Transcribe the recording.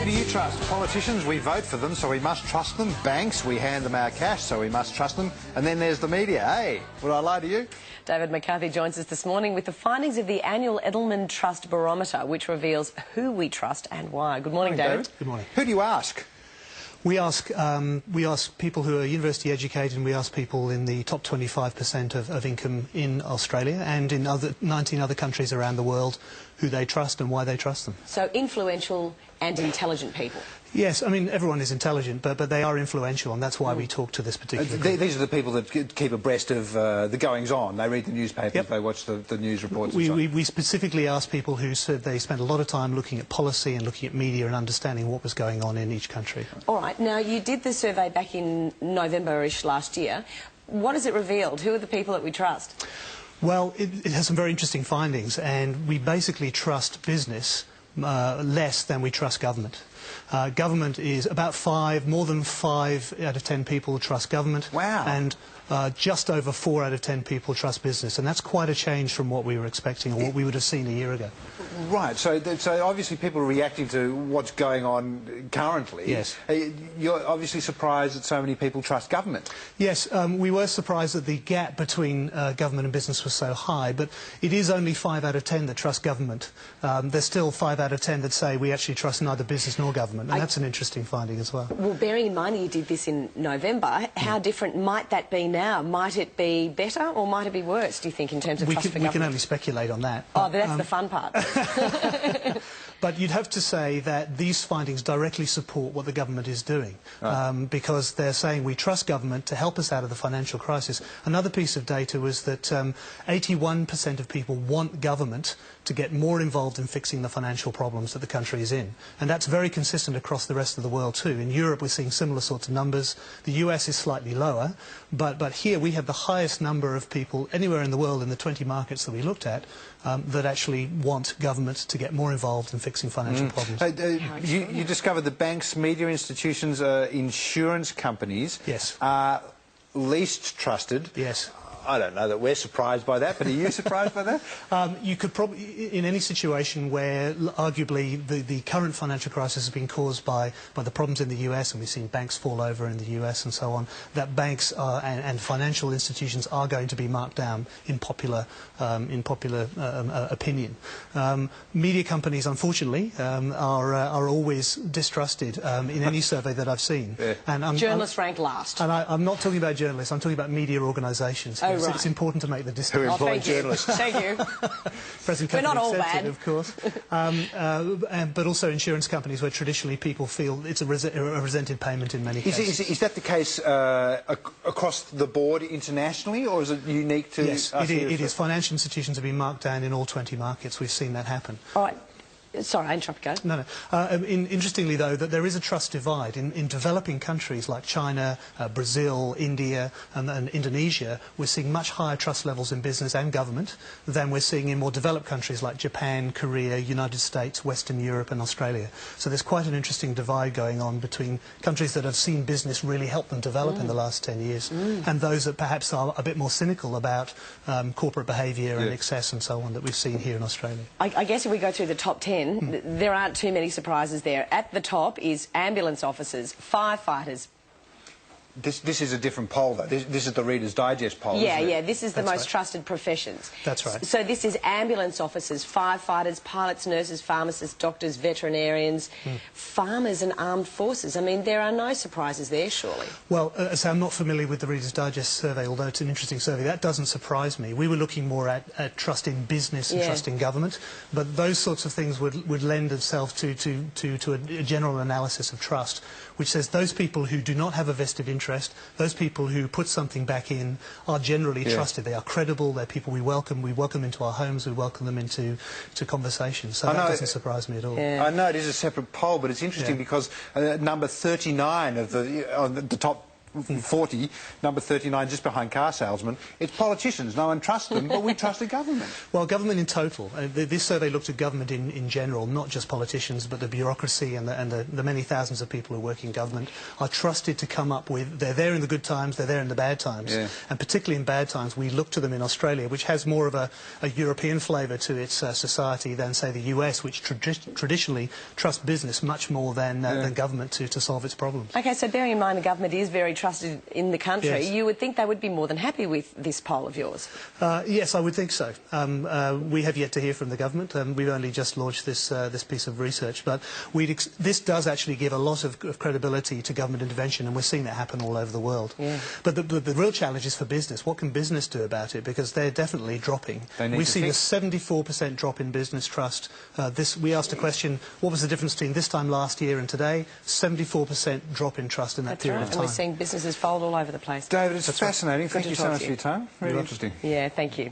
do you trust? Politicians, we vote for them, so we must trust them. Banks, we hand them our cash, so we must trust them. And then there's the media. Hey, would I lie to you? David McCarthy joins us this morning with the findings of the annual Edelman Trust Barometer, which reveals who we trust and why. Good morning, David. Good morning. Who do you ask? We ask people who are university educated, and we ask people in the top 25% of income in Australia and in 19 other countries around the world who they trust and why they trust them. So influential and intelligent people. Yes, I mean, everyone is intelligent, but they are influential, and that's why we talk to this particular group. These are the people that keep abreast of the goings-on. They read the newspapers, Yep. they watch the news reports and so on. We specifically asked people who said they spent a lot of time looking at policy and looking at media and understanding what was going on in each country. All right, now you did the survey back in November-ish last year. What has it revealed? Who are the people that we trust? Well, it has some very interesting findings, and we basically trust business less than we trust government. Government is about more than 5 out of 10 people trust government. Wow. And just over 4 out of 10 people trust business, and that's quite a change from what we were expecting or what we would have seen a year ago. Right, so obviously people are reacting to what's going on currently. Yes. You're obviously surprised that so many people trust government. Yes, we were surprised that the gap between government and business was so high, but it is only 5 out of 10 that trust government. There's still 5 out of 10 that say we actually trust neither business nor government, and that's an interesting finding as well. Well, bearing in mind you did this in November, how different might that be now? Might it be better or might it be worse, do you think, in terms of trust for government? We can only speculate on that. Oh, that's the fun part. But you'd have to say that these findings directly support what the government is doing, because they're saying we trust government to help us out of the financial crisis. Another piece of data was that 81% of people want government to get more involved in fixing the financial problems that the country is in. And that's very consistent across the rest of the world too. In Europe we're seeing similar sorts of numbers. The US is slightly lower, but here we have the highest number of people anywhere in the world in the 20 markets that we looked at that actually want government to get more involved in fixing financial problems. You discovered that banks, media institutions, insurance companies Yes. are least trusted. Yes. I don't know that we're surprised by that, but are you surprised by that? You could probably, in any situation where arguably the current financial crisis has been caused by the problems in the US, and we've seen banks fall over in the US and so on, that banks and financial institutions are going to be marked down in popular opinion. Media companies, unfortunately, are always distrusted in any survey that I've seen. Yeah. And Journalists rank last. And I'm not talking about journalists, I'm talking about media organisations. Oh, Right. right. It's important to make the distinction. Who employ thank journalists? You. Thank you. Present We're company not all accepted, bad. of course. But also insurance companies where traditionally people feel it's a resented payment in many cases. Is that the case across the board internationally, or is it unique to Yes, us here? it is. Financial institutions have been marked down in all 20 markets. We've seen that happen. All right. Sorry, I interrupted. Go. No. Interestingly, though, that there is a trust divide. In developing countries like China, Brazil, India and Indonesia, we're seeing much higher trust levels in business and government than we're seeing in more developed countries like Japan, Korea, United States, Western Europe and Australia. So there's quite an interesting divide going on between countries that have seen business really help them develop in the last 10 years and those that perhaps are a bit more cynical about corporate behaviour and excess and so on that we've seen here in Australia. I guess if we go through the top 10, there aren't too many surprises there. At the top is ambulance officers, firefighters. This is a different poll, though. This is the Reader's Digest poll, Yeah, isn't it? yeah, this is the That's most right. trusted professions. That's right. So this is ambulance officers, firefighters, pilots, nurses, pharmacists, doctors, veterinarians, farmers and armed forces. I mean, there are no surprises there, surely. Well, so I'm not familiar with the Reader's Digest survey, although it's an interesting survey. That doesn't surprise me. We were looking more at trust in business and trust in government, but those sorts of things would lend themselves to a general analysis of trust, which says those people who do not have a vested interest, those people who put something back in are generally trusted. They are credible, they're people we welcome into our homes, we welcome them into conversations. So that doesn't surprise me at all. Yeah. I know it is a separate poll, but it's interesting because number 39 of the top 40, number 39, just behind car salesmen. It's politicians. No one trusts them, but we trust the government. Well, government in total. This survey looked at government in general, not just politicians, but the bureaucracy and the many thousands of people who work in government are trusted to come up with... They're there in the good times, they're there in the bad times. Yeah. And particularly in bad times, we look to them in Australia, which has more of a European flavour to its society than, say, the US, which traditionally trusts business much more than government to solve its problems. OK, so bearing in mind the government is very trusted in the country, yes. You would think they would be more than happy with this poll of yours. Yes, I would think so. We have yet to hear from the government. We've only just launched this piece of research, but this does actually give a lot of credibility to government intervention, and we're seeing that happen all over the world. Yeah. But the real challenge is for business. What can business do about it? Because they're definitely dropping. We've seen a 74% drop in business trust. We asked a question, what was the difference between this time last year and today? 74% drop in trust in that period of time. And we're seeing businesses fold all over the place. David, it's fascinating. Thank you so much for your time. Really interesting. Yeah, thank you.